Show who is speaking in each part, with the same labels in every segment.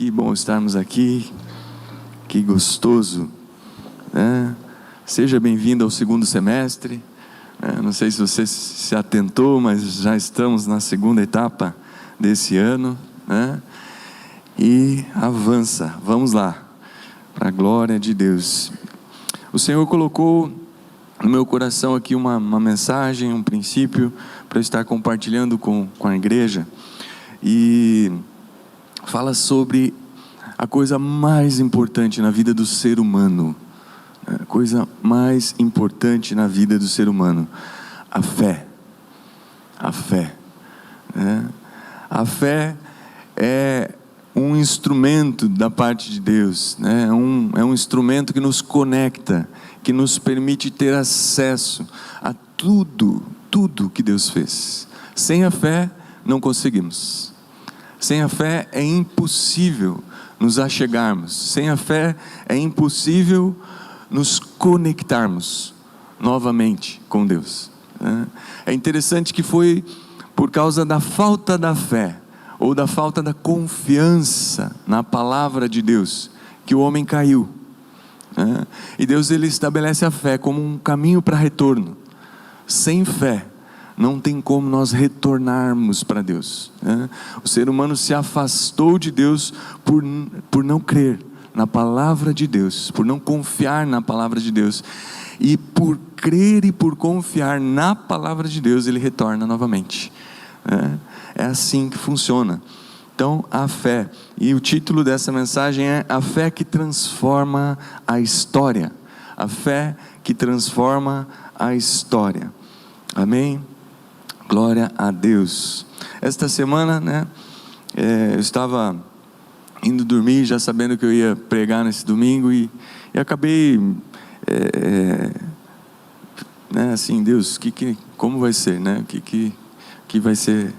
Speaker 1: que bom estarmos aqui, que gostoso, né? Seja bem-vindo ao segundo semestre. Não sei se você se atentou, mas já estamos na segunda etapa desse ano, né? E avança, vamos lá, para a glória de Deus. O Senhor colocou no meu coração aqui uma mensagem, um princípio, para eu estar compartilhando com a igreja, e fala sobre a coisa mais importante na vida do ser humano, a coisa mais importante na vida do ser humano, a fé. A fé, né? A fé é um instrumento da parte de Deus, né? É um instrumento que nos conecta, que nos permite ter acesso a tudo que Deus fez. Sem a fé não conseguimos. Sem a fé é impossível nos achegarmos. Sem a fé é impossível nos conectarmos novamente com Deus, né? É interessante que foi por causa da falta da fé, ou da falta da confiança na palavra de Deus, que o homem caiu, né? E Deus, ele estabelece a fé como um caminho para retorno. Sem fé não tem como nós retornarmos para Deus, né? O ser humano se afastou de Deus por não crer na palavra de Deus, por não confiar na palavra de Deus. E por crer e por confiar na palavra de Deus, ele retorna novamente, né? É assim que funciona. Então, a fé, e o título dessa mensagem é A Fé que Transforma a História. A fé que transforma a história. Amém? Glória a Deus. Esta semana, né, eu estava indo dormir, já sabendo que eu ia pregar nesse domingo, e acabei, né, assim, Deus, como vai ser, né? O que vai ser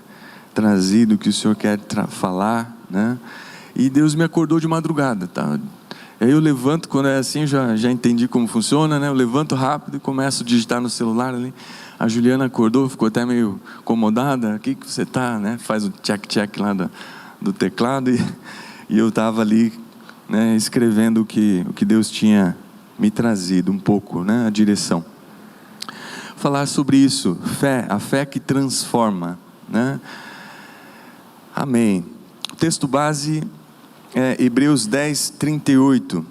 Speaker 1: trazido, o que o Senhor quer falar, né? E Deus me acordou de madrugada, tá? Aí eu levanto, quando é assim, já entendi como funciona, né? Eu levanto rápido e começo a digitar no celular ali. A Juliana acordou, ficou até meio incomodada. O que você está, né? Faz o check lá do teclado, e eu estava ali, né, escrevendo o que Deus tinha me trazido um pouco, né? A direção. Falar sobre isso, fé, a fé que transforma, né? Amém. O texto base é Hebreus 10, 38.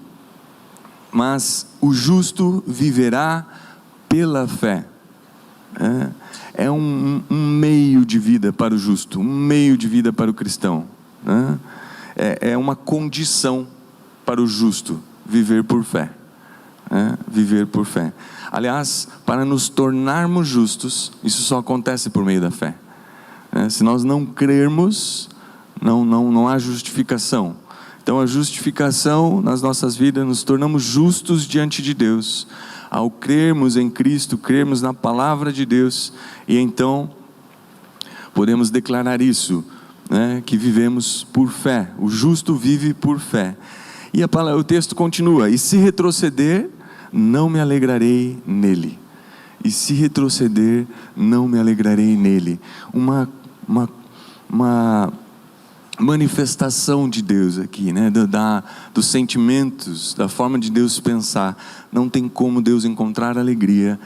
Speaker 1: Mas o justo viverá pela fé. É um meio de vida para o justo, um meio de vida para o cristão, né? É uma condição para o justo viver por fé, né? Viver por fé. Aliás, para nos tornarmos justos, isso só acontece por meio da fé. Se nós não crermos, não há justificação. Então a justificação nas nossas vidas, nos tornamos justos diante de Deus ao crermos em Cristo, crermos na palavra de Deus, e então podemos declarar isso, né, que vivemos por fé. O justo vive por fé. E o texto continua: e se retroceder, não me alegrarei nele. E se retroceder, não me alegrarei nele. Uma manifestação de Deus aqui, né? Dos sentimentos, da forma de Deus pensar. Não tem como Deus encontrar alegria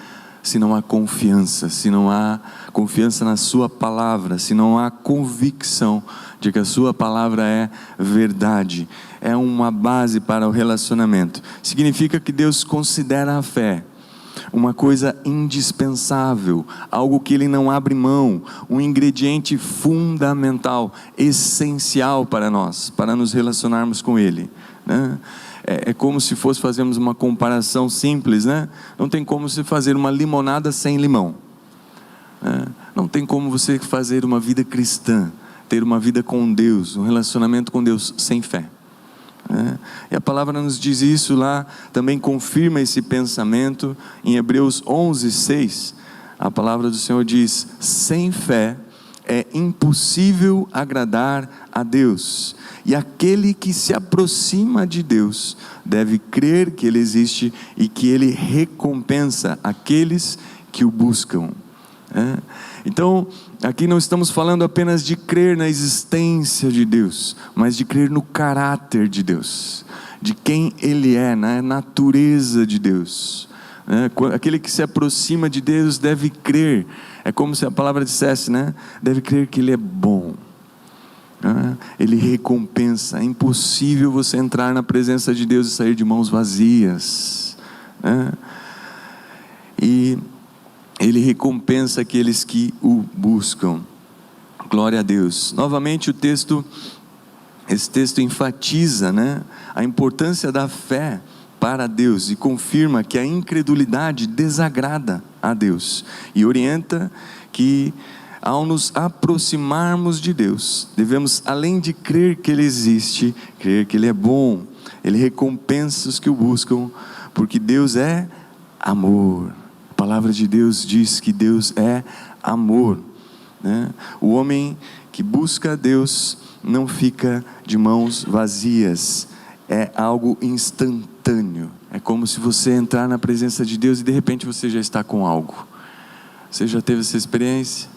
Speaker 1: se não há confiança, se não há confiança na sua palavra, se não há convicção de que a sua palavra é verdade. É uma base para o relacionamento. Significa que Deus considera a fé uma coisa indispensável, algo que Ele não abre mão, um ingrediente fundamental, essencial para nós, para nos relacionarmos com Ele, né? É como se fazermos uma comparação simples, né? Não tem como você fazer uma limonada sem limão, né? Não tem como você fazer uma vida cristã, ter uma vida com Deus, um relacionamento com Deus sem fé. E a palavra nos diz isso lá, também confirma esse pensamento em Hebreus 11, 6. A palavra do Senhor diz: sem fé é impossível agradar a Deus, e aquele que se aproxima de Deus deve crer que Ele existe e que Ele recompensa aqueles que o buscam. Então, aqui não estamos falando apenas de crer na existência de Deus, mas de crer no caráter de Deus, de quem Ele é, na natureza de Deus. Aquele que se aproxima de Deus deve crer, é como se a palavra dissesse, deve crer que Ele é bom. Ele recompensa. É impossível você entrar na presença de Deus e sair de mãos vazias. E Ele recompensa aqueles que o buscam. Glória a Deus. Novamente esse texto enfatiza, a importância da fé para Deus e confirma que a incredulidade desagrada a Deus e orienta que ao nos aproximarmos de Deus, devemos, além de crer que Ele existe, crer que Ele é bom. Ele recompensa os que o buscam, porque Deus é amor. A palavra de Deus diz que Deus é amor. O homem que busca a Deus não fica de mãos vazias. É algo instantâneo. É como se você entrar na presença de Deus e de repente você já está com algo. Você já teve essa experiência?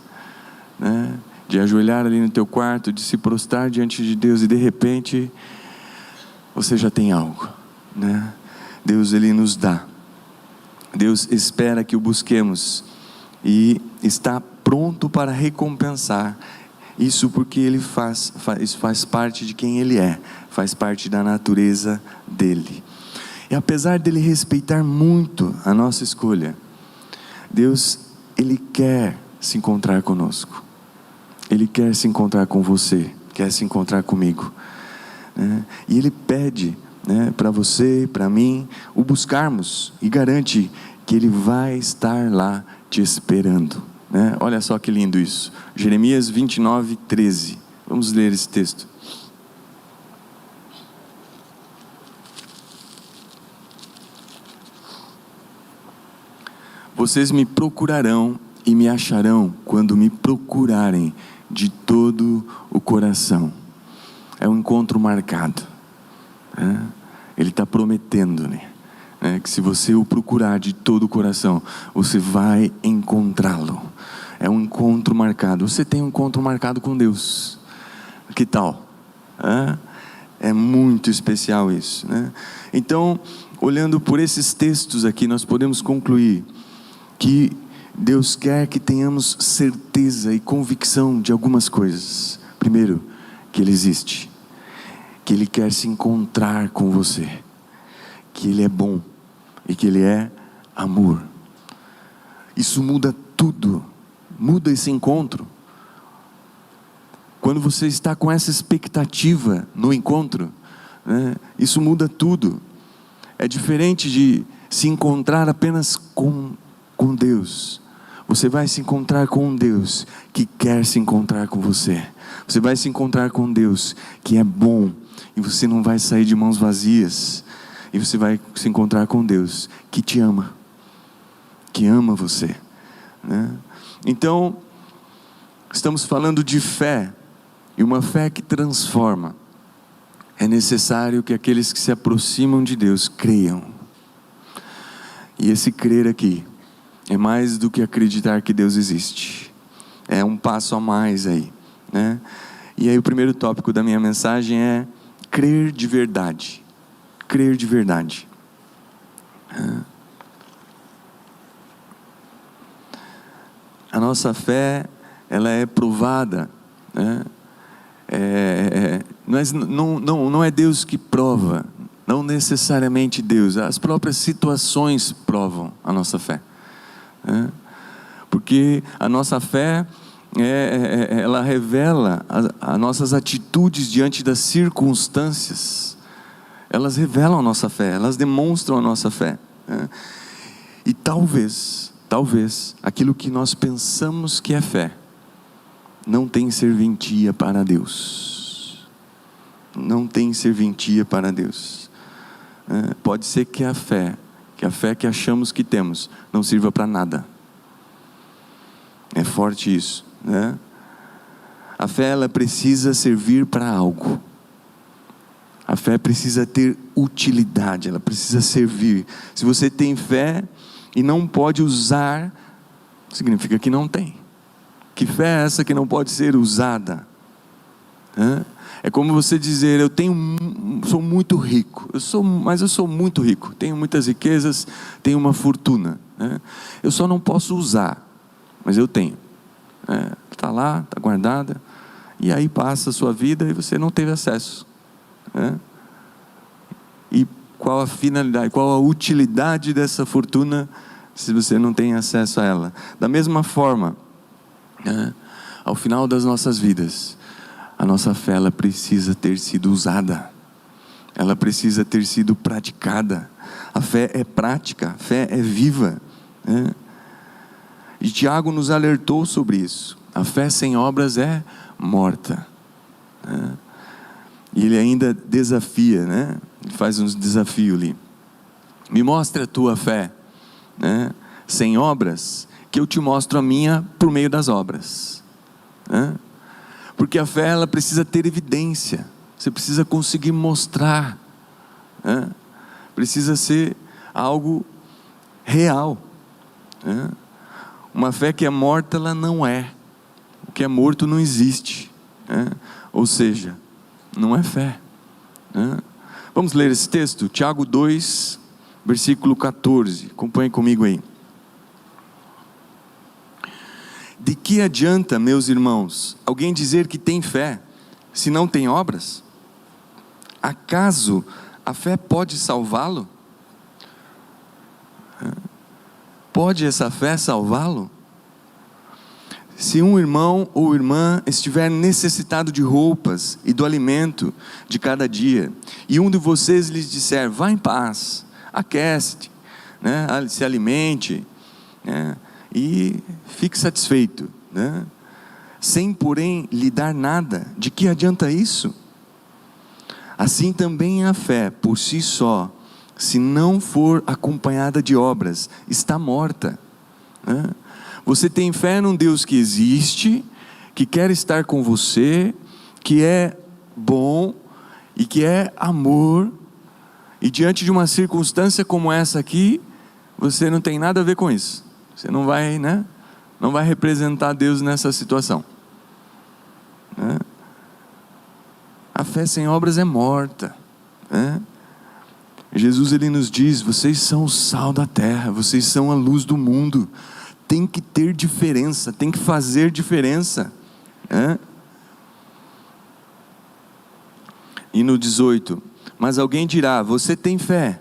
Speaker 1: De ajoelhar ali no teu quarto, de se prostrar diante de Deus e de repente você já tem algo. Deus, Ele nos dá. Deus espera que o busquemos e está pronto para recompensar. Isso porque isso faz parte de quem Ele é, faz parte da natureza dEle. E apesar dEle respeitar muito a nossa escolha, Deus, Ele quer se encontrar conosco. Ele quer se encontrar com você, quer se encontrar comigo. E Ele pede para você e para mim o buscarmos e garante que Ele vai estar lá te esperando. Olha só que lindo isso. Jeremias 29:13. Vamos ler esse texto. Vocês me procurarão e me acharão quando me procurarem de todo o coração. É um encontro marcado. Ele está prometendo, que se você o procurar de todo o coração, você vai encontrá-lo. É um encontro marcado. Você tem um encontro marcado com Deus. Que tal? É muito especial isso. Então, olhando por esses textos aqui, nós podemos concluir que Deus quer que tenhamos certeza e convicção de algumas coisas. Primeiro, que Ele existe, que Ele quer se encontrar com você, que Ele é bom e que Ele é amor. Isso muda tudo, muda esse encontro. Quando você está com essa expectativa no encontro, isso muda tudo. É diferente de se encontrar apenas com Deus. Você vai se encontrar com um Deus que quer se encontrar com você. Você vai se encontrar com Deus que é bom, e você não vai sair de mãos vazias. E você vai se encontrar com Deus que te ama, que ama você. Então, estamos falando de fé, e uma fé que transforma. É necessário que aqueles que se aproximam de Deus creiam. E esse crer aqui é mais do que acreditar que Deus existe. É um passo a mais aí, E aí o primeiro tópico da minha mensagem é crer de verdade. Crer de verdade. A nossa fé, ela é provada, não é Deus que prova, não necessariamente Deus. As próprias situações provam a nossa fé. Porque a nossa fé ela revela as nossas atitudes diante das circunstâncias. Elas revelam a nossa fé, elas demonstram a nossa fé. E talvez aquilo que nós pensamos que é fé não tem serventia para Deus. Não tem serventia para Deus. Pode ser que a fé que achamos que temos não sirva para nada. É forte isso, A fé, ela precisa servir para algo. A fé precisa ter utilidade, ela precisa servir. Se você tem fé e não pode usar significa que não tem. Que fé é essa que não pode ser usada? É como você dizer: sou muito rico, mas eu sou muito rico, tenho muitas riquezas, tenho uma fortuna, eu só não posso usar, mas eu tenho. Está lá, está guardada, e aí passa a sua vida e você não teve acesso. E qual a finalidade, qual a utilidade dessa fortuna se você não tem acesso a ela? Da mesma forma, ao final das nossas vidas, a nossa fé, ela precisa ter sido usada, ela precisa ter sido praticada. A fé é prática, a fé é viva, E Tiago nos alertou sobre isso. A fé sem obras é morta, E ele ainda desafia, Ele faz uns desafios ali: me mostre a tua fé, sem obras, que eu te mostro a minha por meio das obras. Porque a fé, ela precisa ter evidência, você precisa conseguir mostrar, precisa ser algo real. Uma fé que é morta, ela não é. O que é morto não existe, ou seja, não é fé. Vamos ler esse texto, Tiago 2, versículo 14, acompanhe comigo aí. De que adianta, meus irmãos, alguém dizer que tem fé, se não tem obras? Acaso a fé pode salvá-lo? Pode essa fé salvá-lo? Se um irmão ou irmã estiver necessitado de roupas e do alimento de cada dia, e um de vocês lhes disser: vá em paz, aquece-te, se alimente, e fique satisfeito, sem porém lhe dar nada, de que adianta isso? Assim também a fé por si só, se não for acompanhada de obras, está morta. Você tem fé num Deus que existe, que quer estar com você, que é bom e que é amor, e diante de uma circunstância como essa aqui, você não tem nada a ver com isso. Você não vai, não vai representar Deus nessa situação. A fé sem obras é morta. Jesus, ele nos diz: vocês são o sal da terra, vocês são a luz do mundo. Tem que ter diferença, tem que fazer diferença. E no 18: mas alguém dirá: você tem fé,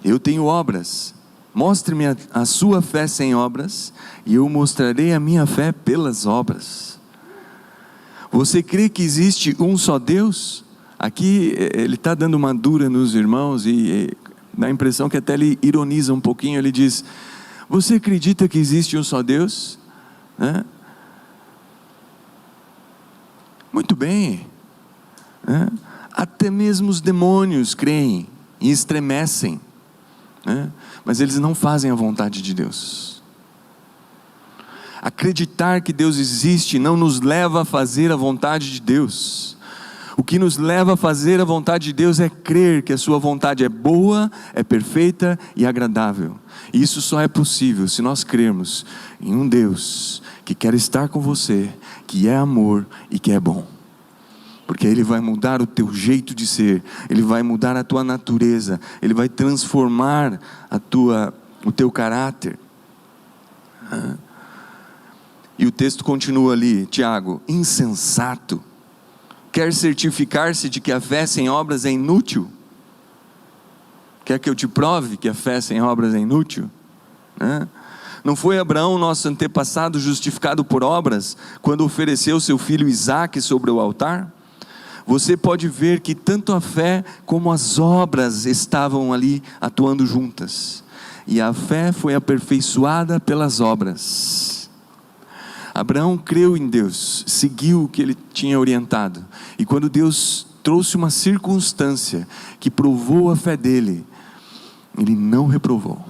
Speaker 1: eu tenho obras. Mostre-me a sua fé sem obras, e eu mostrarei a minha fé pelas obras. Você crê que existe um só Deus? Aqui ele está dando uma dura nos irmãos, e dá a impressão que até ele ironiza um pouquinho. Ele diz: você acredita que existe um só Deus? Muito bem, até mesmo os demônios creem e estremecem, mas eles não fazem a vontade de Deus. Acreditar que Deus existe não nos leva a fazer a vontade de Deus. O que nos leva a fazer a vontade de Deus é crer que a sua vontade é boa, é perfeita e agradável. E isso só é possível se nós crermos em um Deus que quer estar com você, que é amor e que é bom. Porque Ele vai mudar o teu jeito de ser, Ele vai mudar a tua natureza, Ele vai transformar o teu caráter. E o texto continua ali, Tiago: insensato, quer certificar-se de que a fé sem obras é inútil? Quer que eu te prove que a fé sem obras é inútil? Não foi Abraão, nosso antepassado, justificado por obras, quando ofereceu seu filho Isaque sobre o altar? Você pode ver que tanto a fé como as obras estavam ali atuando juntas, e a fé foi aperfeiçoada pelas obras. Abraão creu em Deus, seguiu o que ele tinha orientado, e quando Deus trouxe uma circunstância que provou a fé dele, ele não reprovou,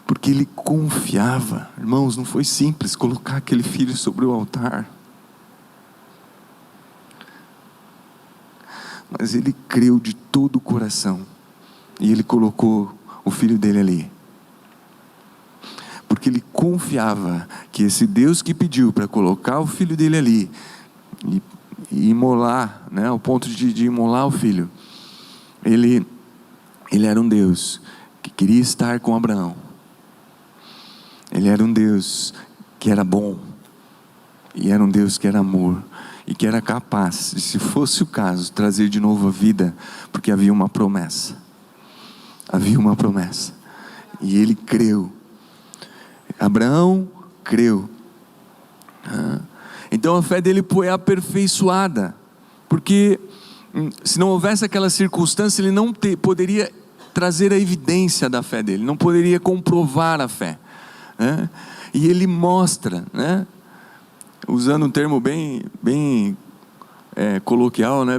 Speaker 1: porque ele confiava. Irmãos, não foi simples colocar aquele filho sobre o altar, mas ele creu de todo o coração, e ele colocou o filho dele ali. porque ele confiava que esse Deus que pediu para colocar o filho dele ali e imolar, né, ao ponto de imolar o filho, ele era um Deus que queria estar com Abraão. Ele era um Deus que era bom, e era um Deus que era amor, e que era capaz de, se fosse o caso, trazer de novo a vida, porque havia uma promessa. Havia uma promessa, e ele creu. Abraão creu. Então a fé dele foi aperfeiçoada, porque se não houvesse aquela circunstância, ele não poderia trazer a evidência da fé dele, não poderia comprovar a fé, né? E ele mostra, né, usando um termo bem coloquial, né,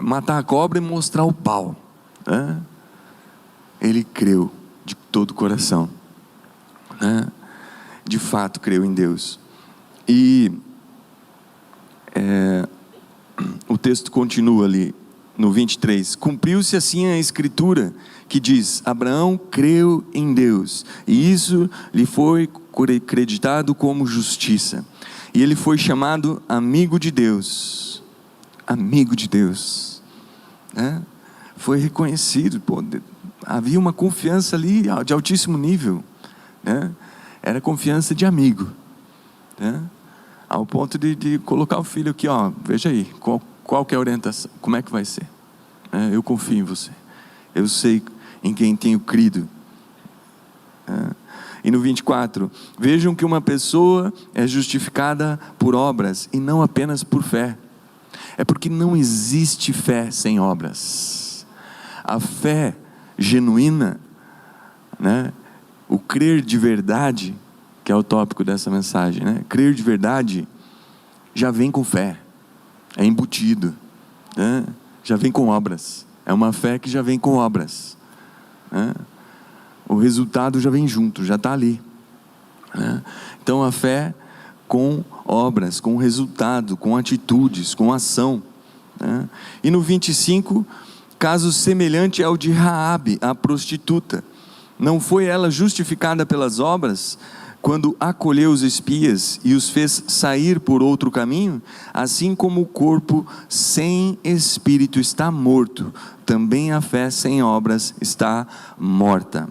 Speaker 1: matar a cobra e mostrar o pau, né? Ele creu de todo o coração, né? De fato creu em Deus. E o texto continua ali no 23: cumpriu-se assim a escritura que diz: Abraão creu em Deus, e isso lhe foi creditado como justiça, e ele foi chamado amigo de Deus. Amigo de Deus, né? Foi reconhecido, havia uma confiança ali de altíssimo nível, né? Era confiança de amigo, né? Ao ponto de colocar o filho aqui, veja aí, qual que é a orientação, como é que vai ser? Eu confio em você, eu sei em quem tenho crido. E no 24, vejam que uma pessoa é justificada por obras e não apenas por fé. É porque não existe fé sem obras. A fé genuína, né? O crer de verdade, que é o tópico dessa mensagem, né? Crer de verdade já vem com fé, é embutido, né? Já vem com obras. É uma fé que já vem com obras, né? O resultado já vem junto, já está ali, né? Então a fé com obras, com resultado, com atitudes, com ação, né? E no 25, caso semelhante ao de Raabe, a prostituta. Não foi ela justificada pelas obras, quando acolheu os espias e os fez sair por outro caminho? Assim como o corpo sem espírito está morto, também a fé sem obras está morta.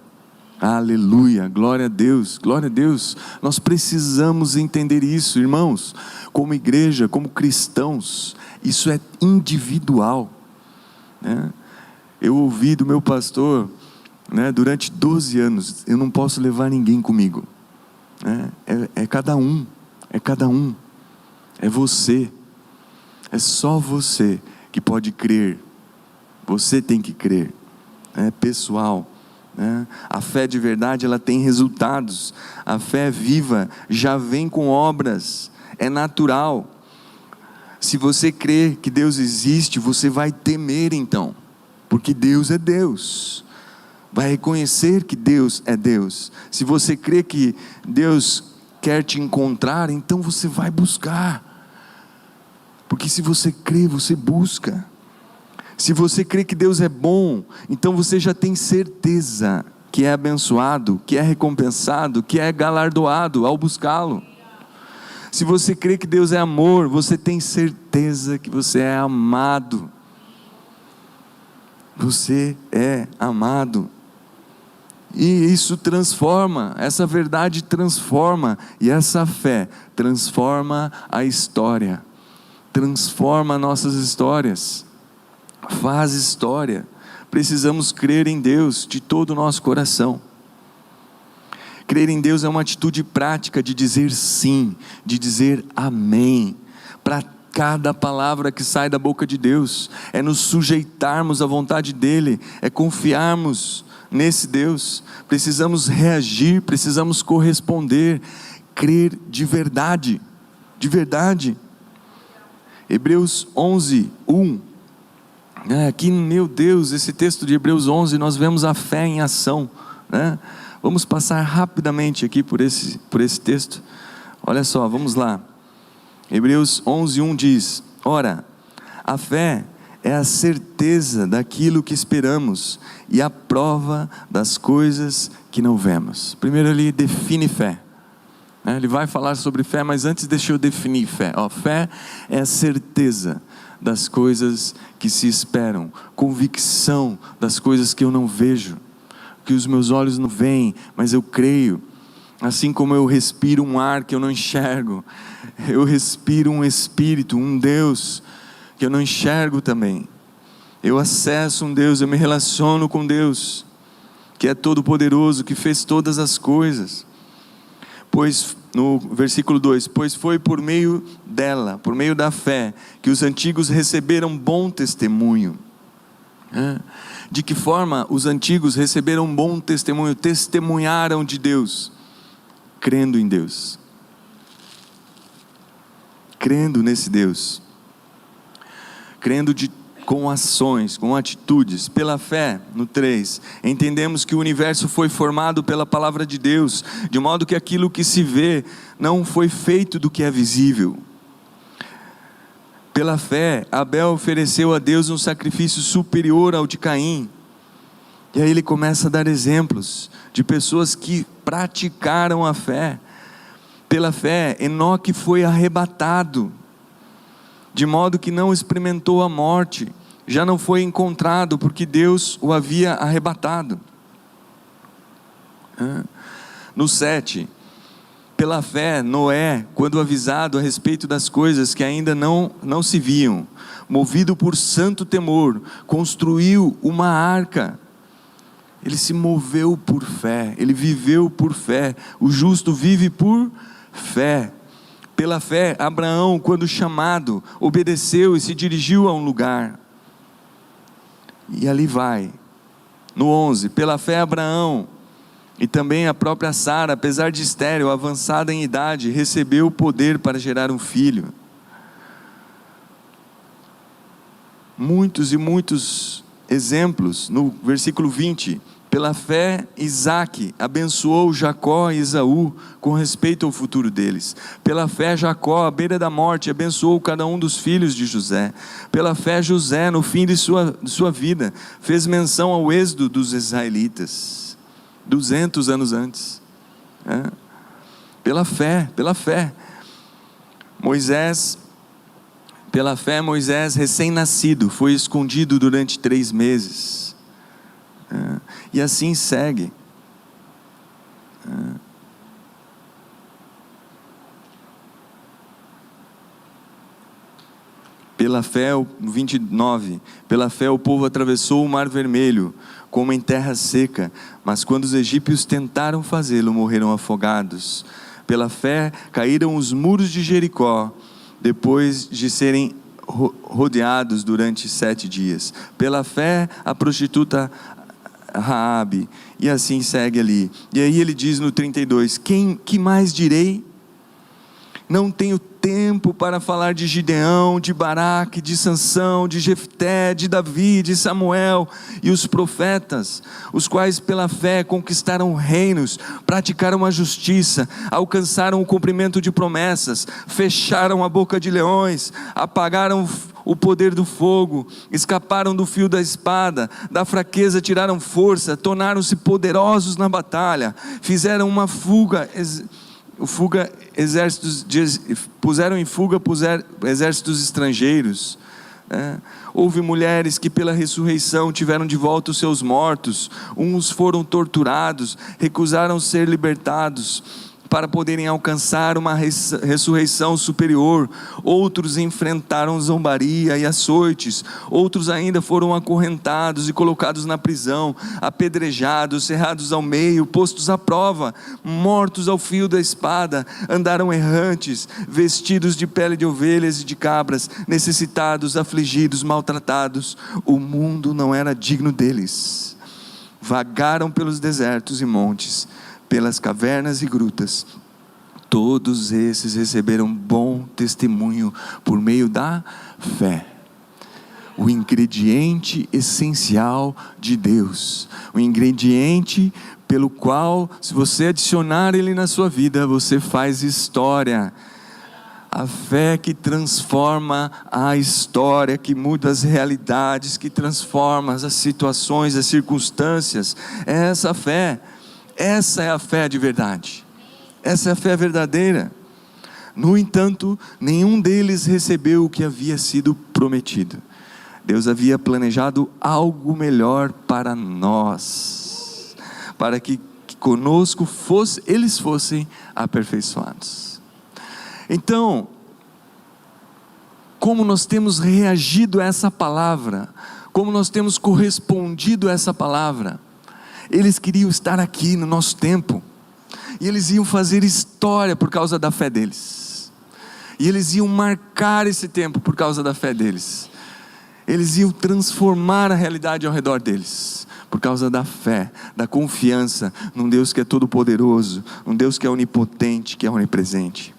Speaker 1: Aleluia, glória a Deus, glória a Deus. Nós precisamos entender isso, irmãos, como igreja, como cristãos. Isso é individual, né? Eu ouvi do meu pastor, né, durante 12 anos, eu não posso levar ninguém comigo, né? É cada um, é você, é só você que pode crer, você tem que crer, é pessoal, né? A fé de verdade, ela tem resultados. A fé viva já vem com obras, é natural. Se você crê que Deus existe, você vai temer então, porque Deus é Deus, vai reconhecer que Deus é Deus. Se você crê que Deus quer te encontrar, então você vai buscar, porque se você crê, você busca. Se você crê que Deus é bom, então você já tem certeza que é abençoado, que é recompensado, que é galardoado ao buscá-lo. Se você crê que Deus é amor, você tem certeza que você é amado. Você é amado. E isso transforma, essa verdade transforma, e essa fé transforma a história, transforma nossas histórias, faz história. Precisamos crer em Deus de todo o nosso coração. Crer em Deus é uma atitude prática de dizer sim, de dizer amém, para cada palavra que sai da boca de Deus. É nos sujeitarmos à vontade dEle, é confiarmos nesse Deus. Precisamos reagir, precisamos corresponder, crer de verdade, de verdade. Hebreus 11, 1. Aqui, meu Deus, esse texto de Hebreus 11, nós vemos a fé em ação, né? Vamos passar rapidamente aqui por esse texto. Olha só, vamos lá. Hebreus 11, 1 diz: ora, a fé é a certeza daquilo que esperamos e a prova das coisas que não vemos. Primeiro ele define fé. Ele vai falar sobre fé, mas antes deixa eu definir fé. Fé é a certeza das coisas que se esperam, convicção das coisas que eu não vejo, que os meus olhos não veem, mas eu creio. Assim como eu respiro um ar que eu não enxergo, eu respiro um Espírito, um Deus que eu não enxergo também. Eu acesso um Deus, eu me relaciono com Deus, que é todo poderoso, que fez todas as coisas. Pois, no versículo 2, pois foi por meio dela, por meio da fé, que os antigos receberam bom testemunho. De que forma os antigos receberam bom testemunho? Testemunharam de Deus, crendo em Deus, crendo nesse Deus, crendo com ações, com atitudes. Pela fé, no 3, entendemos que o universo foi formado pela palavra de Deus, de modo que aquilo que se vê não foi feito do que é visível. Pela fé, Abel ofereceu a Deus um sacrifício superior ao de Caim. E aí ele começa a dar exemplos de pessoas que praticaram a fé. Pela fé, Enoque foi arrebatado, de modo que não experimentou a morte, já não foi encontrado, porque Deus o havia arrebatado. No 7, pela fé, Noé, quando avisado a respeito das coisas que ainda não se viam, movido por santo temor, construiu uma arca. Ele se moveu por fé, ele viveu por fé. O justo vive por fé. Pela fé, Abraão, quando chamado, obedeceu e se dirigiu a um lugar. E ali vai. No 11, pela fé Abraão e também a própria Sara, apesar de estéril, avançada em idade, recebeu o poder para gerar um filho. Muitos e muitos exemplos. No versículo 20, pela fé Isaque abençoou Jacó e Esaú com respeito ao futuro deles. Pela fé Jacó, à beira da morte, abençoou cada um dos filhos de José. Pela fé José, no fim de sua vida, fez menção ao êxodo dos israelitas, 200 anos antes. Pela fé Moisés, recém-nascido, foi escondido durante 3 meses. E assim segue. Pela fé, 29, pela fé o povo atravessou o mar vermelho, como em terra seca, mas quando os egípcios tentaram fazê-lo, morreram afogados. Pela fé caíram os muros de Jericó, depois de serem rodeados durante 7 dias. Pela fé a prostituta Raabe, e assim segue ali. E aí ele diz no 32, que mais direi? Não tenho tempo para falar de Gideão, de Baraque, de Sansão, de Jefté, de Davi, de Samuel e os profetas, os quais pela fé conquistaram reinos, praticaram a justiça, alcançaram o cumprimento de promessas, fecharam a boca de leões, apagaram o poder do fogo, escaparam do fio da espada, da fraqueza tiraram força, tornaram-se poderosos na batalha, fizeram uma puseram em fuga exércitos estrangeiros. Houve mulheres que pela ressurreição tiveram de volta os seus mortos, uns foram torturados, recusaram ser libertados para poderem alcançar uma ressurreição superior. Outros enfrentaram zombaria e açoites, outros ainda foram acorrentados e colocados na prisão, apedrejados, cerrados ao meio, postos à prova, mortos ao fio da espada, andaram errantes, vestidos de pele de ovelhas e de cabras, necessitados, afligidos, maltratados. O mundo não era digno deles. Vagaram pelos desertos e montes, pelas cavernas e grutas. Todos esses receberam bom testemunho por meio da fé. O ingrediente essencial de Deus, o ingrediente pelo qual, se você adicionar ele na sua vida, você faz história. A fé que transforma a história, que muda as realidades, que transforma as situações, as circunstâncias. É essa fé. Essa é a fé de verdade. Essa é a fé verdadeira. No entanto, nenhum deles recebeu o que havia sido prometido. Deus havia planejado algo melhor para nós, para que conosco eles fossem aperfeiçoados. Então, como nós temos reagido a essa palavra, como nós temos correspondido a essa palavra? Eles queriam estar aqui no nosso tempo, e eles iam fazer história por causa da fé deles, e eles iam marcar esse tempo por causa da fé deles. Eles iam transformar a realidade ao redor deles, por causa da fé, da confiança num Deus que é todo poderoso, um Deus que é onipotente, que é onipresente.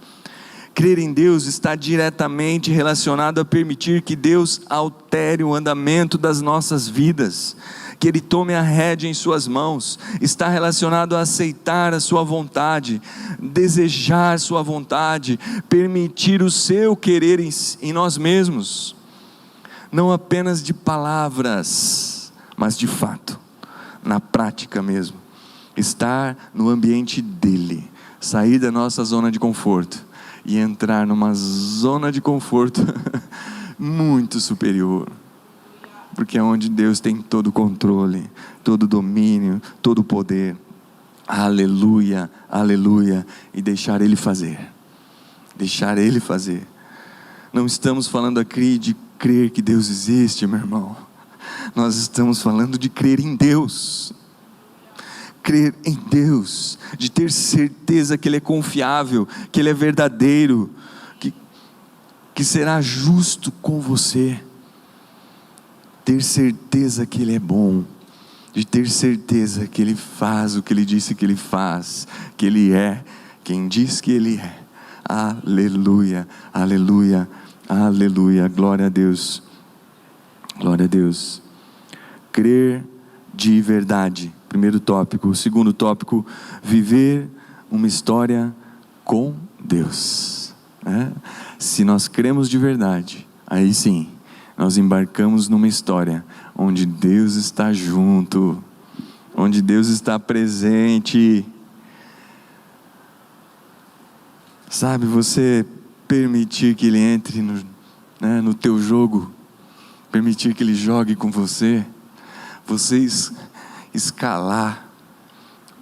Speaker 1: Crer em Deus está diretamente relacionado a permitir que Deus altere o andamento das nossas vidas, que Ele tome a rédea em suas mãos. Está relacionado a aceitar a sua vontade, desejar sua vontade, permitir o seu querer em nós mesmos, não apenas de palavras, mas de fato, na prática mesmo, estar no ambiente dEle, sair da nossa zona de conforto e entrar numa zona de conforto muito superior, porque é onde Deus tem todo o controle, todo o domínio, todo o poder. Aleluia, aleluia. E deixar Ele fazer, deixar Ele fazer. Não estamos falando aqui de crer que Deus existe, meu irmão. Nós estamos falando de crer em Deus. Crer em Deus, de ter certeza que Ele é confiável, que Ele é verdadeiro, que será justo com você. Ter certeza que Ele é bom, de ter certeza que Ele faz o que Ele disse que Ele faz, que Ele é quem diz que Ele é. Aleluia, aleluia, aleluia, glória a Deus, glória a Deus. Crer de verdade, primeiro tópico. O segundo tópico, viver uma história com Deus, né? Se nós cremos de verdade, aí sim, nós embarcamos numa história onde Deus está junto, onde Deus está presente. Sabe, você permitir que Ele entre no teu jogo, permitir que Ele jogue com você, vocês escalar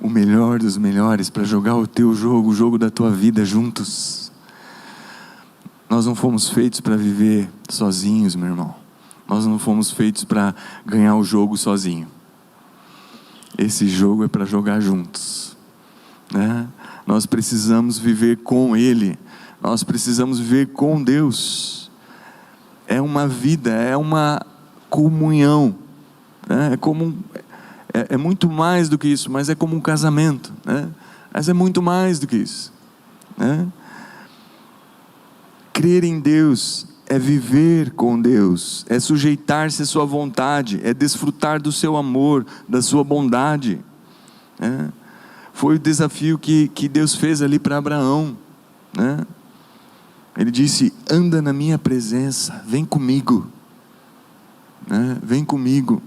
Speaker 1: o melhor dos melhores para jogar o teu jogo, o jogo da tua vida juntos. Nós não fomos feitos para viver sozinhos, meu irmão. Nós não fomos feitos para ganhar o jogo sozinho. Esse jogo é para jogar juntos, né? Nós precisamos viver com Ele, nós precisamos viver com Deus. É uma vida, é uma comunhão, né? É muito mais do que isso, mas é como um casamento, né? Mas é muito mais do que isso, né? Crer em Deus é viver com Deus, é sujeitar-se à sua vontade, é desfrutar do seu amor, da sua bondade, né? Foi o desafio que Deus fez ali para Abraão, né? Ele disse: anda na minha presença, vem comigo, né? Vem comigo,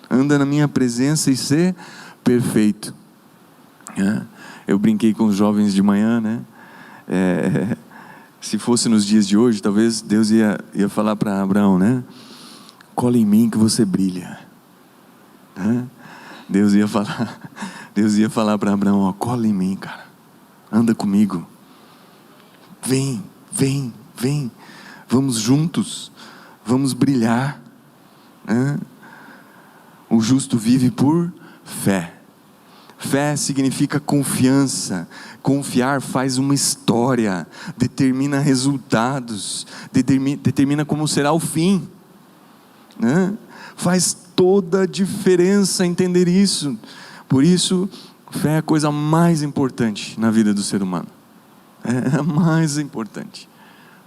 Speaker 1: anda na minha presença e ser perfeito, né? Eu brinquei com os jovens de manhã, né? Se fosse nos dias de hoje, talvez Deus ia falar para Abraão, né? Cola em mim que você brilha, né? Deus ia falar para Abraão: ó, cola em mim, cara, anda comigo, vem, vamos juntos, vamos brilhar, né? O justo vive por fé. Fé significa confiança. Confiar faz uma história, determina resultados, determina como será o fim, né? Faz toda a diferença entender isso. Por isso, fé é a coisa mais importante na vida do ser humano. É a mais importante,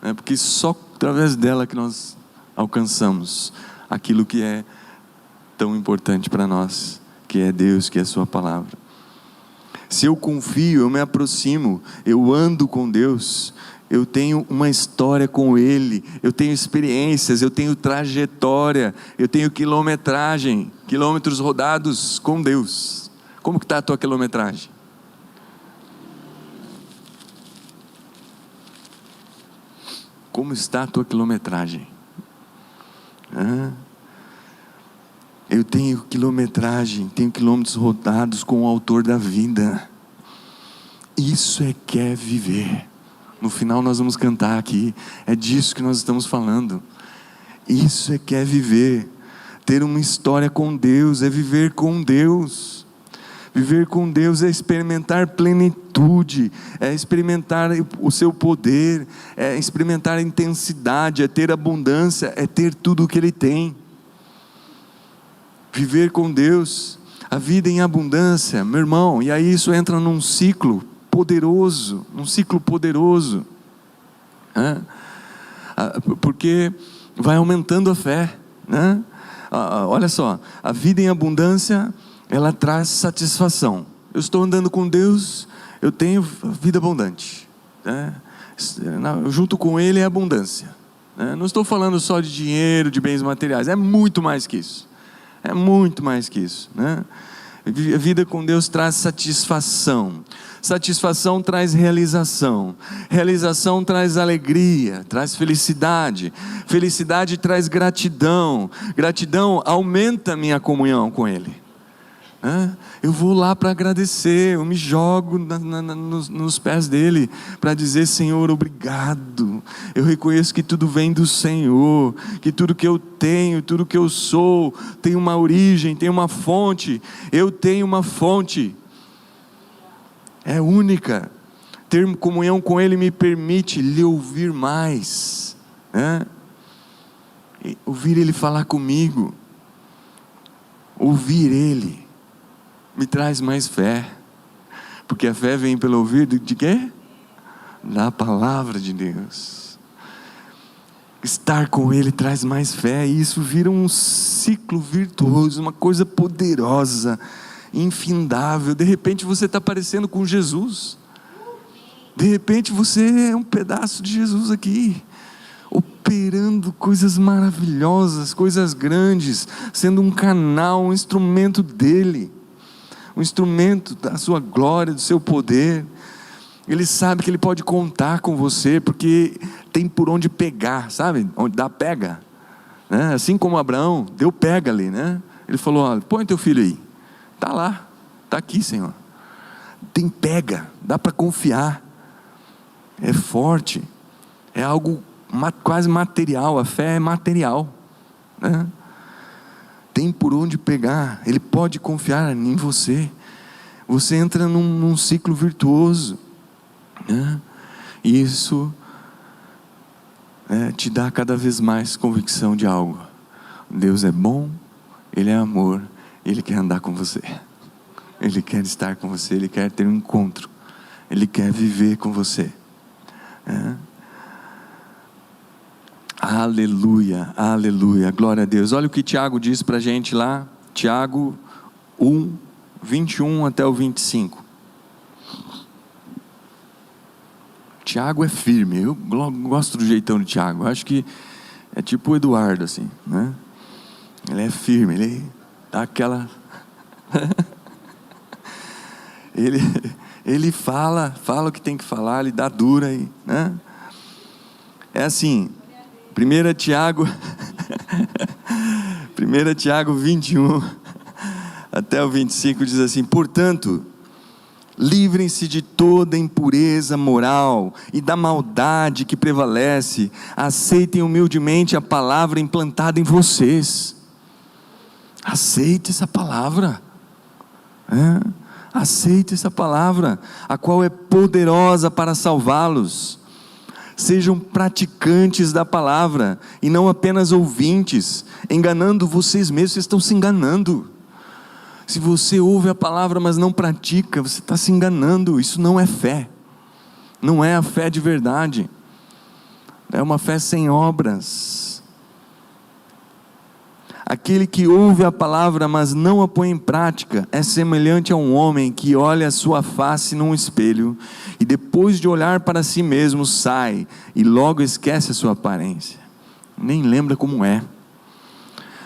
Speaker 1: né? Porque só através dela que nós alcançamos aquilo que é tão importante para nós, que é Deus, que é a sua palavra. Se eu confio, eu me aproximo, eu ando com Deus, eu tenho uma história com Ele, eu tenho experiências, eu tenho trajetória, eu tenho quilometragem, quilômetros rodados com Deus. Como que está a tua quilometragem? Como está a tua quilometragem? Eu tenho quilometragem, tenho quilômetros rodados com o autor da vida. Isso é que é viver. No final nós vamos cantar aqui, é disso que nós estamos falando. Isso é que é viver. Ter uma história com Deus, é viver com Deus. Viver com Deus é experimentar plenitude, é experimentar o seu poder, é experimentar a intensidade, é ter abundância, é ter tudo o que Ele tem. Viver com Deus, a vida em abundância, meu irmão, e aí isso entra num ciclo poderoso, porque vai aumentando a fé, né? Olha só, a vida em abundância, ela traz satisfação. Eu estou andando com Deus, eu tenho vida abundante, né? Junto com Ele é abundância, né? Não estou falando só de dinheiro, de bens materiais, é muito mais que isso, né? A vida com Deus traz satisfação, satisfação traz realização, realização traz alegria, traz felicidade, felicidade traz gratidão, gratidão aumenta a minha comunhão com Ele. Eu vou lá para agradecer, eu me jogo nos pés dele, para dizer: Senhor, obrigado, eu reconheço que tudo vem do Senhor, que tudo que eu tenho, tudo que eu sou, tem uma origem, tem uma fonte, eu tenho uma fonte, é única. Ter comunhão com Ele me permite lhe ouvir mais, ouvir Ele falar comigo, ouvir Ele me traz mais fé, porque a fé vem pelo ouvir de quê? Da palavra de Deus. Estar com Ele traz mais fé, e isso vira um ciclo virtuoso, uma coisa poderosa, infindável. De repente você está parecendo com Jesus, de repente você é um pedaço de Jesus aqui, operando coisas maravilhosas, coisas grandes, sendo um canal, um instrumento dEle, um instrumento da sua glória, do seu poder. Ele sabe que Ele pode contar com você, porque tem por onde pegar, sabe? Onde dá, pega, né? Assim como Abraão, deu pega ali, né? Ele falou: olha, põe teu filho aí, está lá, está aqui, Senhor. Tem pega, dá para confiar, é forte, é algo quase material, a fé é material, né? Tem por onde pegar, Ele pode confiar em você. Você entra num ciclo virtuoso, né? E isso te dá cada vez mais convicção de algo: Deus é bom, Ele é amor, Ele quer andar com você, Ele quer estar com você, Ele quer ter um encontro, Ele quer viver com você, Aleluia, aleluia, glória a Deus. Olha o que Tiago diz para a gente lá, Tiago 1, 21 até o 25. Tiago é firme, eu gosto do jeitão de Tiago, eu acho que é tipo o Eduardo assim, né? Ele é firme, ele dá aquela... ele fala o que tem que falar, ele dá dura aí, né? É assim, 1 Tiago 1 Tiago 21 até o 25 diz assim: portanto, livrem-se de toda impureza moral e da maldade que prevalece, aceitem humildemente a palavra implantada em vocês. Aceite essa palavra, aceite essa palavra, a qual é poderosa para salvá-los. Sejam praticantes da palavra e não apenas ouvintes, enganando vocês mesmos. Vocês estão se enganando. Se você ouve a palavra mas não pratica, você está se enganando. Isso não é fé, não é a fé de verdade, é uma fé sem obras. Aquele que ouve a palavra, mas não a põe em prática, é semelhante a um homem que olha a sua face num espelho, e depois de olhar para si mesmo, sai, e logo esquece a sua aparência, nem lembra como é.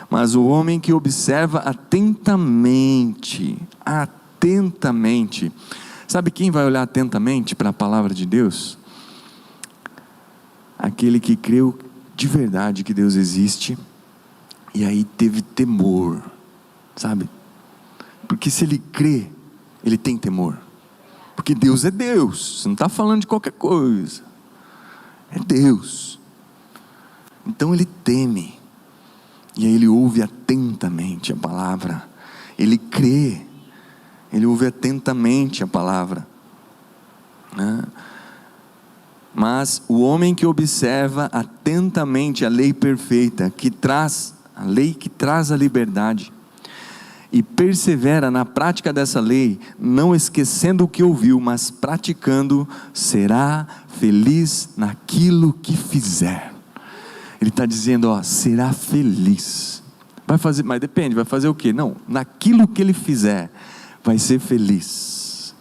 Speaker 1: Mas o homem que observa atentamente, sabe quem vai olhar atentamente para a palavra de Deus? Aquele que creu de verdade que Deus existe, e aí teve temor, sabe? Porque se ele crê, ele tem temor, porque Deus é Deus, você não está falando de qualquer coisa, é Deus. Então ele teme, e aí ele ouve atentamente a palavra, ele crê, ele ouve atentamente a palavra, né? Mas o homem que observa atentamente a lei perfeita, a lei que traz a liberdade, e persevera na prática dessa lei, não esquecendo o que ouviu, mas praticando, será feliz naquilo que fizer. Ele está dizendo, será feliz. Vai fazer, mas depende, vai fazer o quê? Não, naquilo que ele fizer, vai ser feliz.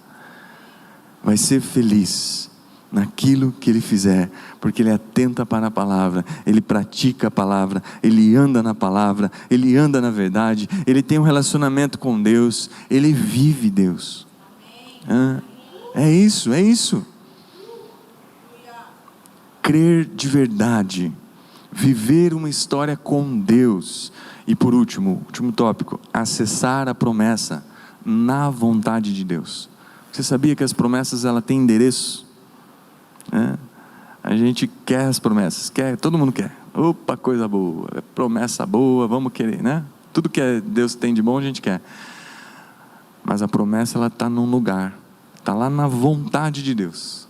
Speaker 1: Vai ser feliz naquilo que ele fizer, porque ele atenta para a palavra, ele pratica a palavra, ele anda na palavra, ele anda na verdade, ele tem um relacionamento com Deus, ele vive Deus. É isso. Crer de verdade, viver uma história com Deus. E por último tópico, acessar a promessa na vontade de Deus. Você sabia que as promessas, ela tem endereço? A gente quer as promessas, todo mundo quer. Opa, coisa boa, promessa boa, vamos querer, né? Tudo que Deus tem de bom a gente quer. Mas a promessa, ela está num lugar, está lá na vontade de Deus.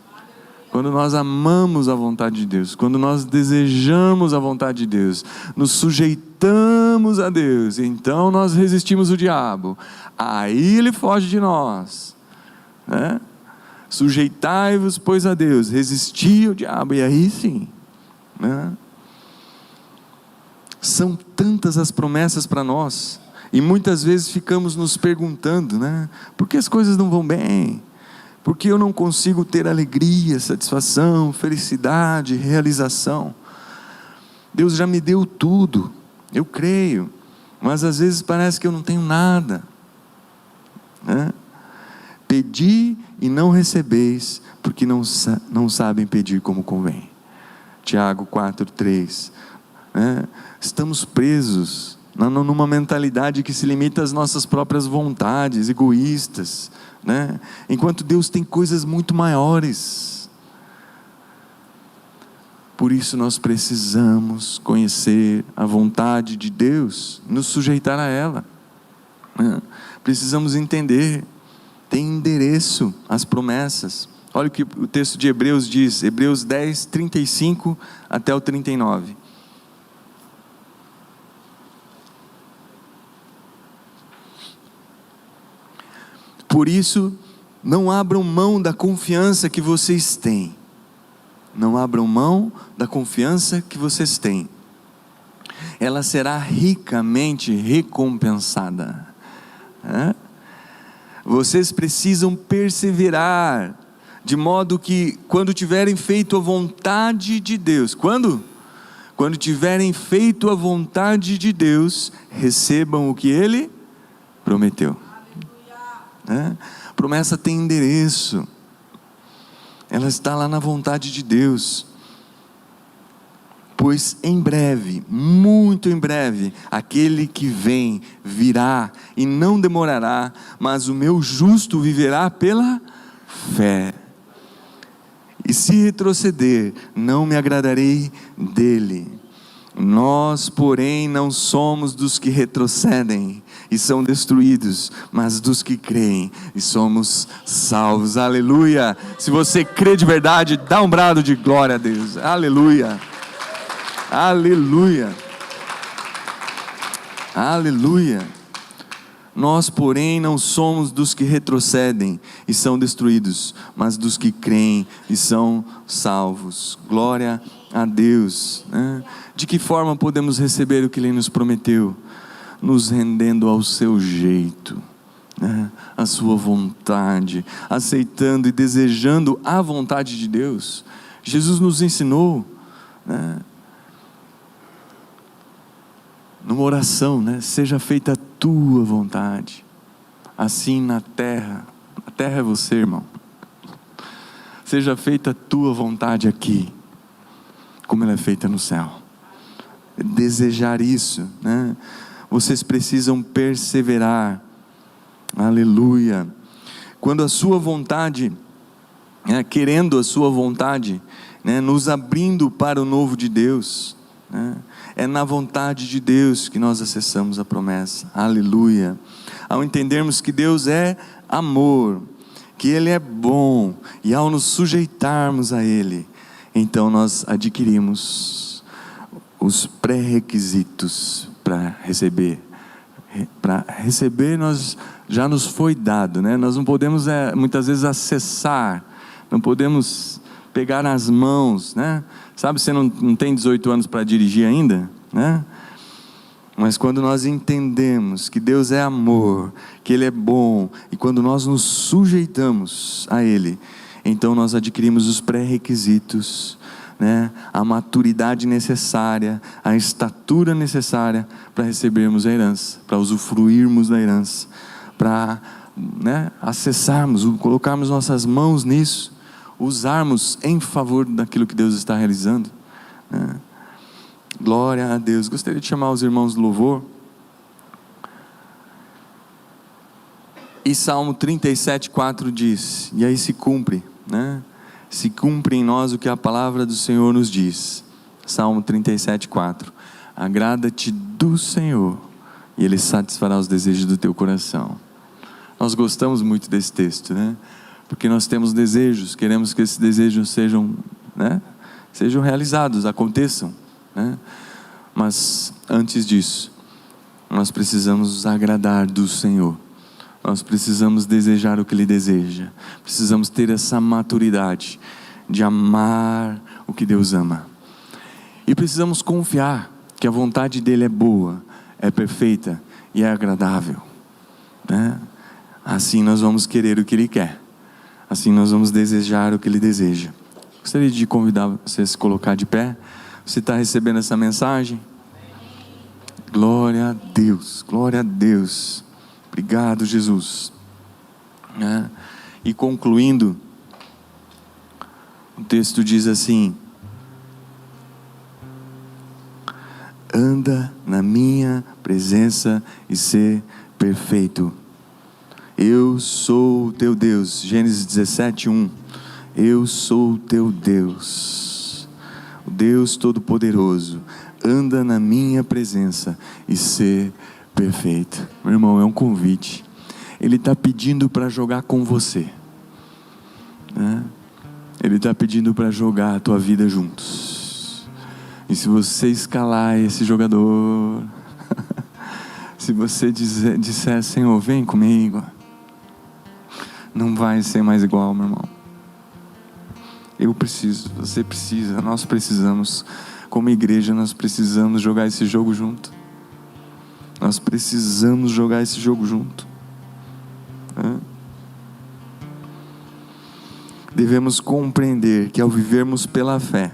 Speaker 1: Quando nós amamos a vontade de Deus, quando nós desejamos a vontade de Deus, nos sujeitamos a Deus, então nós resistimos o diabo, aí ele foge de nós, né? Sujeitai-vos, pois, a Deus, resisti ao diabo, e aí sim, né? São tantas as promessas para nós, e muitas vezes ficamos nos perguntando, né? Por que as coisas não vão bem? Por que eu não consigo ter alegria, satisfação, felicidade, realização? Deus já me deu tudo, eu creio, mas às vezes parece que eu não tenho nada, né? Pedi e não recebeis, porque não sabem pedir como convém. Tiago 4:3, né? Estamos presos numa mentalidade que se limita às nossas próprias vontades, egoístas, né? Enquanto Deus tem coisas muito maiores. Por isso nós precisamos conhecer a vontade de Deus, nos sujeitar a ela, né? Precisamos entender, tem endereço as promessas. Olha o que o texto de Hebreus diz, Hebreus 10, 35 até o 39. Por isso, não abram mão da confiança que vocês têm. Não abram mão da confiança que vocês têm. Ela será ricamente recompensada. Vocês precisam perseverar, de modo que quando tiverem feito a vontade de Deus, quando tiverem feito a vontade de Deus, recebam o que Ele prometeu. A promessa tem endereço, ela está lá na vontade de Deus. Pois em breve, muito em breve, aquele que vem virá e não demorará, mas o meu justo viverá pela fé. E se retroceder, não me agradarei dele. Nós, porém, não somos dos que retrocedem e são destruídos, mas dos que creem e somos salvos. Aleluia! Se você crê de verdade, dá um brado de glória a Deus. Aleluia! Aleluia, aleluia. Nós, porém, não somos dos que retrocedem e são destruídos, mas dos que creem e são salvos. Glória a Deus, né? De que forma podemos receber o que Ele nos prometeu? Nos rendendo ao seu jeito, né? A sua vontade, aceitando e desejando a vontade de Deus. Jesus nos ensinou, né? Numa oração, né? Seja feita a tua vontade, assim na terra. A terra é você, irmão. Seja feita a tua vontade aqui, como ela é feita no céu. Desejar isso, né? Vocês precisam perseverar. Aleluia. Quando a sua vontade, querendo a sua vontade, né, nos abrindo para o novo de Deus, né, é na vontade de Deus que nós acessamos a promessa. Aleluia. Ao entendermos que Deus é amor, que Ele é bom, e ao nos sujeitarmos a Ele, então nós adquirimos os pré-requisitos para receber. Para receber nós já nos foi dado, né? Nós não podemos muitas vezes acessar, não podemos pegar nas mãos, né? Sabe, você não tem 18 anos para dirigir ainda, né? Mas quando nós entendemos que Deus é amor, que Ele é bom, e quando nós nos sujeitamos a Ele, então nós adquirimos os pré-requisitos, né? A maturidade necessária, a estatura necessária para recebermos a herança, para usufruirmos da herança, para, né, acessarmos, colocarmos nossas mãos nisso, usarmos em favor daquilo que Deus está realizando, né? Glória a Deus. Gostaria de chamar os irmãos do louvor. E Salmo 37:4 diz, e aí se cumpre, né? Se cumpre em nós o que a palavra do Senhor nos diz. Salmo 37:4. Agrada-te do Senhor, e Ele satisfará os desejos do teu coração. Nós gostamos muito desse texto, né? Porque nós temos desejos, queremos que esses desejos sejam, né, sejam realizados, aconteçam, né? Mas antes disso, nós precisamos nos agradar do Senhor. Nós precisamos desejar o que Ele deseja. Precisamos ter essa maturidade de amar o que Deus ama. E precisamos confiar que a vontade dEle é boa, é perfeita e é agradável, né? Assim nós vamos querer o que Ele quer. Assim nós vamos desejar o que Ele deseja. Gostaria de convidar você a se colocar de pé. Você está recebendo essa mensagem? Glória a Deus, glória a Deus. Obrigado, Jesus. E concluindo, o texto diz assim: anda na minha presença e ser perfeito. Eu sou o teu Deus. Gênesis 17:1. Eu sou o teu Deus, o Deus Todo-Poderoso. Anda na minha presença e ser perfeito. Meu irmão, é um convite. Ele está pedindo para jogar com você, né? Ele está pedindo para jogar a tua vida juntos. E se você escalar esse jogador, se você disser, Senhor, vem comigo, não vai ser mais igual, meu irmão. Eu preciso, você precisa, nós precisamos, como igreja, nós precisamos jogar esse jogo junto. Nós precisamos jogar esse jogo junto. Devemos compreender que ao vivermos pela fé,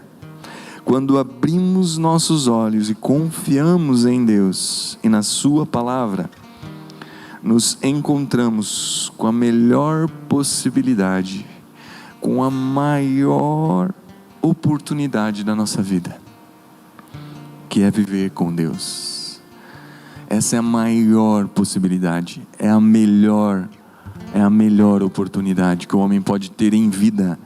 Speaker 1: quando abrimos nossos olhos e confiamos em Deus e na Sua palavra, nos encontramos com a melhor possibilidade, com a maior oportunidade da nossa vida, que é viver com Deus. Essa é a maior possibilidade, é a melhor oportunidade que o homem pode ter em vida,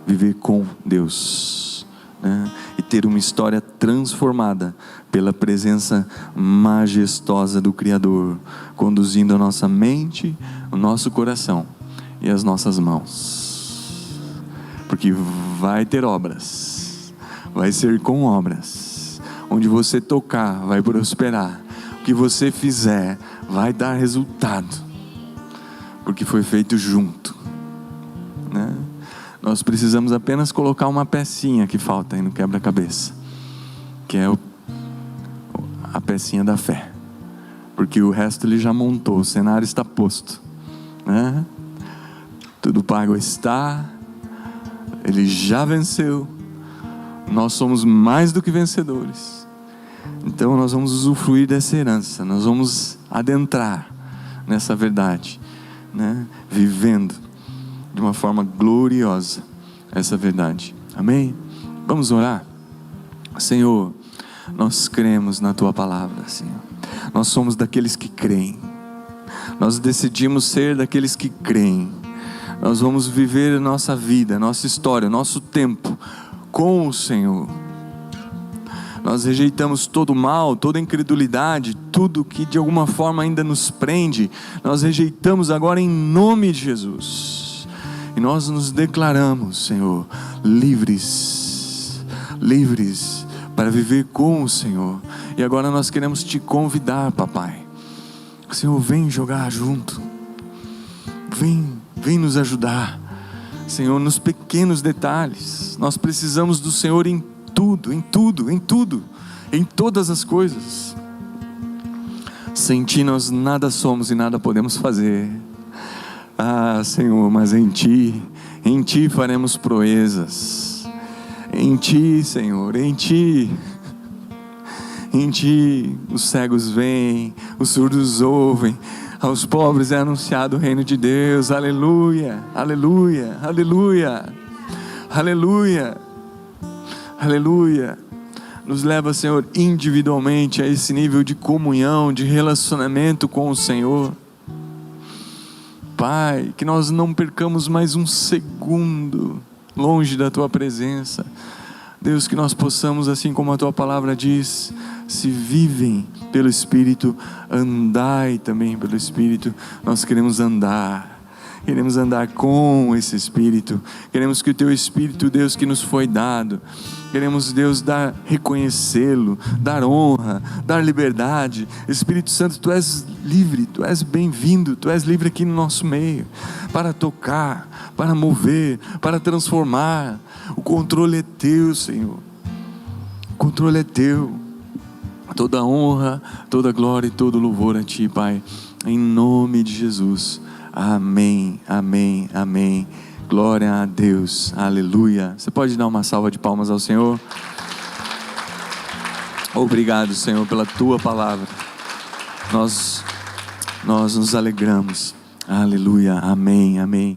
Speaker 1: viver com Deus, né? E ter uma história transformada pela presença majestosa do Criador, conduzindo a nossa mente, o nosso coração e as nossas mãos, porque vai ter obras, vai ser com obras, onde você tocar vai prosperar, o que você fizer vai dar resultado, porque foi feito junto, né? Nós precisamos apenas colocar uma pecinha que falta aí no quebra-cabeça, que é a pecinha da fé, porque o resto ele já montou, o cenário está posto, né? Tudo pago está, ele já venceu, nós somos mais do que vencedores. Então nós vamos usufruir dessa herança, nós vamos adentrar nessa verdade, né? Vivendo de uma forma gloriosa essa verdade, amém? Vamos orar. Senhor, nós cremos na Tua palavra, Senhor. Nós somos daqueles que creem, nós decidimos ser daqueles que creem. Nós vamos viver a nossa vida, nossa história, nosso tempo com o Senhor. Nós rejeitamos todo mal, toda incredulidade, tudo que de alguma forma ainda nos prende. Nós rejeitamos agora em nome de Jesus. E nós nos declaramos, Senhor, livres para viver com o Senhor. E agora nós queremos te convidar, papai. Senhor, vem jogar junto. Vem nos ajudar, Senhor, nos pequenos detalhes. Nós precisamos do Senhor em tudo, em todas as coisas. Sem Ti nós nada somos e nada podemos fazer. Ah, Senhor, mas em Ti faremos proezas. Em Ti, Senhor, em Ti os cegos veem, os surdos ouvem, aos pobres é anunciado o reino de Deus. Aleluia, aleluia, aleluia, aleluia, aleluia. Nos leva, Senhor, individualmente a esse nível de comunhão, de relacionamento com o Senhor. Pai, que nós não percamos mais um segundo longe da Tua presença. Deus, que nós possamos, assim como a Tua palavra diz, se vivem pelo Espírito, andai também pelo Espírito. Nós queremos andar com esse Espírito. Queremos que o Teu Espírito, Deus, que nos foi dado, queremos, Deus, reconhecê-lo, dar honra, dar liberdade. Espírito Santo, Tu és livre, Tu és bem-vindo, Tu és livre aqui no nosso meio, para tocar, para mover, para transformar. O controle é Teu, Senhor, o controle é Teu. Toda honra, toda glória e todo louvor a Ti, Pai, em nome de Jesus. Amém, amém, amém. Glória a Deus, aleluia. Você pode dar uma salva de palmas ao Senhor? Obrigado, Senhor, pela Tua palavra. Nós nos alegramos. Aleluia, amém, amém.